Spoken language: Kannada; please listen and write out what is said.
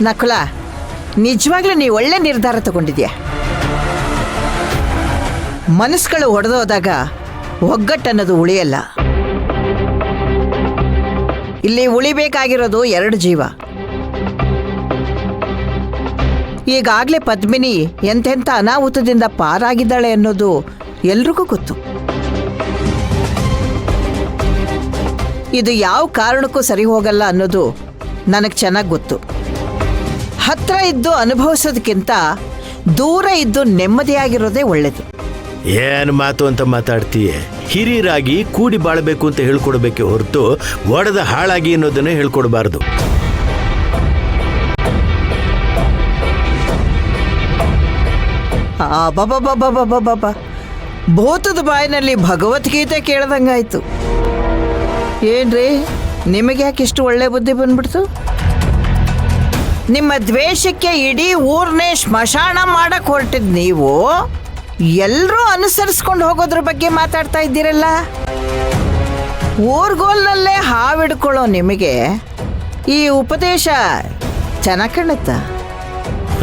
ನಕುಲ, ನಿಜವಾಗ್ಲೂ ನೀವು ಒಳ್ಳೆ ನಿರ್ಧಾರ ತಗೊಂಡಿದ್ಯಾ. ಮನಸ್ಸುಗಳು ಒಡೆದೋದಾಗ ಒಗ್ಗಟ್ಟನ್ನೋದು ಉಳಿಯಲ್ಲ. ಇಲ್ಲಿ ಉಳಿಬೇಕಾಗಿರೋದು 2 ಜೀವ. ಈಗಾಗಲೇ ಪದ್ಮಿನಿ ಎಂತೆಂಥ ಅನಾಹುತದಿಂದ ಪಾರಾಗಿದ್ದಾಳೆ ಅನ್ನೋದು ಎಲ್ರಿಗೂ ಗೊತ್ತು. ಇದು ಯಾವ ಕಾರಣಕ್ಕೂ ಸರಿ ಹೋಗಲ್ಲ ಅನ್ನೋದು ನನಗೆ ಚೆನ್ನಾಗಿ ಗೊತ್ತು. ಹತ್ರ ಇದ್ದು ಅನುಭವಿಸೋದಕ್ಕಿಂತ ದೂರ ಇದ್ದು ನೆಮ್ಮದಿಯಾಗಿರೋದೇ ಒಳ್ಳೆಯದು. ಏನು ಮಾತು ಅಂತ ಮಾತಾಡ್ತೀಯ? ಹಿರಿಯರಾಗಿ ಕೂಡಿ ಬಾಳಬೇಕು ಅಂತ ಹೇಳ್ಕೊಡ್ಬೇಕೆ ಹೊರತು ಒಡೆದ ಹಾಳಾಗಿ ಅನ್ನೋದನ್ನೇ ಹೇಳ್ಕೊಡ್ಬಾರ್ದು. ಬಾಬಾ, ಭೂತದ ಬಾಯಿನಲ್ಲಿ ಭಗವದ್ಗೀತೆ ಕೇಳ್ದಂಗಾಯ್ತು. ಏನ್ರಿ, ನಿಮಗೆ ಯಾಕೆ ಇಷ್ಟು ಒಳ್ಳೆ ಬುದ್ಧಿ ಬಂದ್ಬಿಡ್ತು? ನಿಮ್ಮ ದ್ವೇಷಕ್ಕೆ ಇಡೀ ಊರ್ನೇ ಸ್ಮಶಾನ ಮಾಡಕ್ ಹೊರಟಿದ್ ನೀವು ಎಲ್ಲರೂ ಅನುಸರಿಸ್ಕೊಂಡು ಹೋಗೋದ್ರ ಬಗ್ಗೆ ಮಾತಾಡ್ತಾ ಇದ್ದೀರಲ್ಲ. ಊರ್ಗೋಲ್ನಲ್ಲೇ ಹಾವಿಡ್ಕೊಳ್ಳೋ ನಿಮಗೆ ಈ ಉಪದೇಶ ಚೆನ್ನಾಗಿ ಕಾಣುತ್ತಾ?